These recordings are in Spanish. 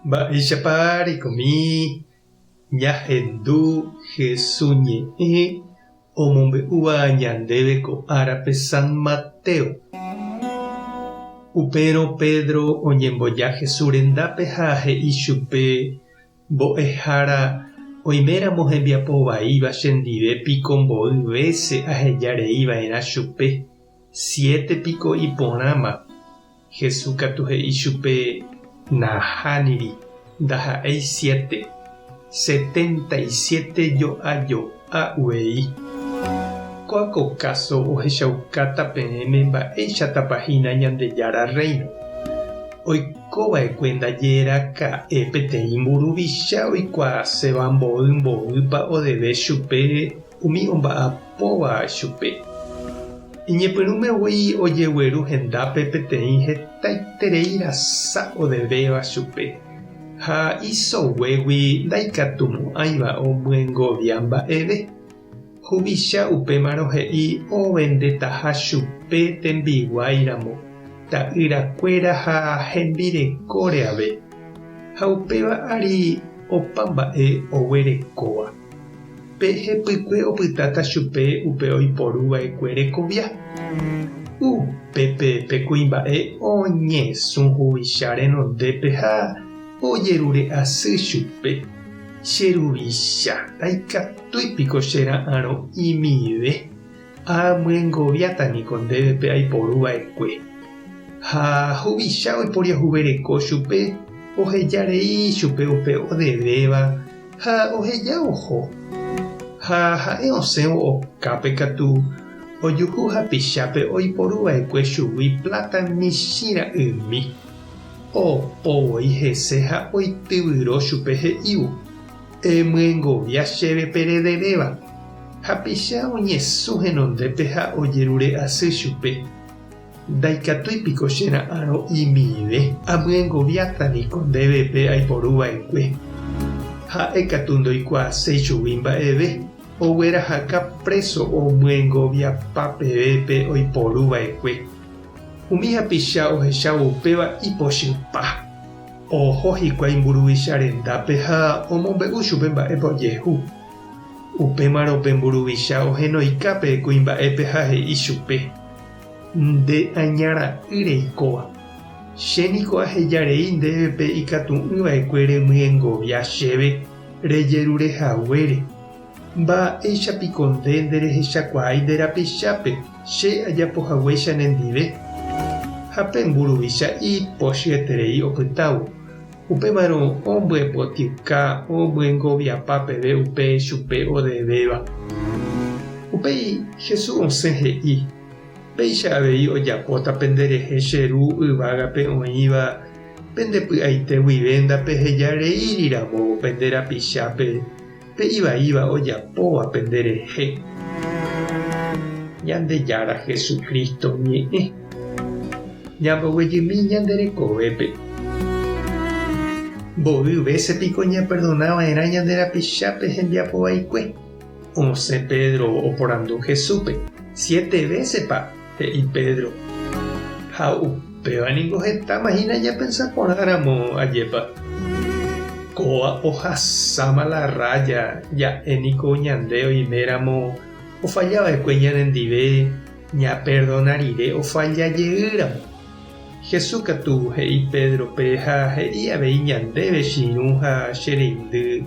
Mba'éichapa reikomi ñahendu Jesús omombe'úva ñandéve ko árape San Mateo. Upérõ Pedro oñemboja Jesús rendápe ha he'i chupe mbo'ehára oiméramo hembiapo vaíva chendive piko mbo'y vése ahejareiva'erã chupe 7 piko iporãma. Jesús katu he'i chupe nahániri ndaha'éi 7 77 joajo'ã'uei. Ko'áko káso ohechaukáta peẽme mba'éichatapahína Ñandejára Reino. Oikova'ekue ndajeraka'e peteĩ mburuvicha oikuaaséva mboýpa odeve chupe umi omba'apóva chupe. Iñepyrũmegui ojegueru hendápe peteĩ hetaiterei rasa odevéva chupe. Ha isoguégui ndaikatumo'ãiva omyengovia mba'eve. Huvicha upémarõ he'i ovendetaha chupe tembiguáiramo ta'yrakuéra ha hembirekóre ave. Ha upéva ari opa mba'e oguerekóva. Pehepykue opytáta chupe upe oiporuva'ekue rekovia. Upépe kuimba'e oñesũ huvicha renondépe ha ojerure asy chupe. Cheruvicha ndaikatúipiko chera'ãrõ imive. Amyengoviátaniko ndévepe aiporuva'ekue. Ha huvicha oiporiahuvereko chupe ohejarei chupe upe odevéva ha oheja oho. Ha ha'e osẽvo okápe katu ojuhu hapichápe oiporuva'ekue chugui plata michĩra ymi. Opovoi hese ha oityvyrõ chupe he'ívo. Emyengovia chéve perederéva. Hapicha oñesũ henondépe ha ojerure asy chupe. Ndaikatúipiko chera'ãrõ imive. Amyengoviátaniko ndévepe aiporuva'ekue. Ha'e katu ndoikuaaséi chugui mba'eve. Oguerahaka preso omyengoviapa pevépe oiporuva'ekue. Umi hapicha ohechávo upéva ipochypa. Oho hikuái mburuvicha rendápe ha omombe'u chupe mba'épe ojehu. Upémarõpe mburuvicha ohenoikápe kuimba'épe ha he'i chupe. Nde añara'ỹ reikóva. Chéniko ahejarei ndévepe ikatu'ỹva'ekue remyengovia chéve rejerurehaguére. Mba'éichapiko nde nderehechakuaái nde rapichápe che ajapohaguéicha nendive. Ha pe mburuvicha ipochyeterei opytávo. Upémarõ ombyepotĩka omyengoviapa peve upe chupe odevéva. Upéi Jesús osẽ he'i. Péicha avei ojapóta penderehe cheru yvágape oĩva pendepy'aite guivéndape hejareíriramo penderapichápe pe ivaíva ojapóva penderehe. Ñandejára Jesucristo ñe'ẽ. Ñamboguejymi ñanderekovépe. Mbo'y vésepiko ñaperdonava'erã ñanderapichápe hembiapovaikue. Osẽ Pedro oporandu Jesúspe. 7 vécepa, he'i Pedro. Ha upévaniko hetámahína japensaporãramo ajépa. Kóva ohasáma la raya ja'éniko ñande oiméramo ofallava'ekue ñanendive ñaperdonarire ofallajeýramo. Jesús katu he'i Pedrope ha he'i avei ñandéve chiru ha chereindy.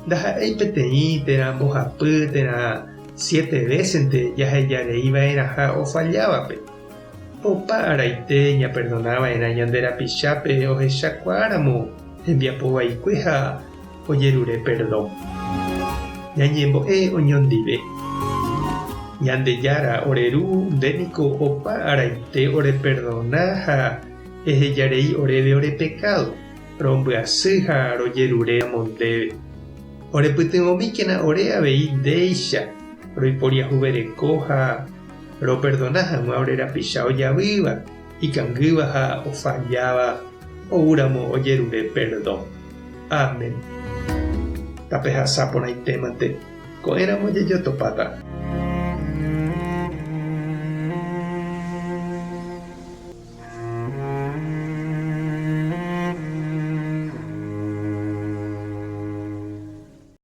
Ndaha'éi peteĩ térã mbohapy térã 7 vécente jahejareiva'erã ha ofallávape. Opa araite ñaperdonava'erã ñanderapichápe ohechakuáramo hembiapovaikue ha ojerure perdón. Ñañembo'e oñondive. Ñandejára oreru ndéniko opa araite ore perdona ha ehejarei oréve ore pecado rombyasy ha rojerure amondéve. Orepytyvõmíkena ore avei ndéicha roiporiahuvereko ha roperdona hag̃ua ore rapicha ojavýva ikangýva ha ofalláva oúramo ojerure perdón. Amén. Tapehasáporãitémante ko'ẽramo jejotopáta.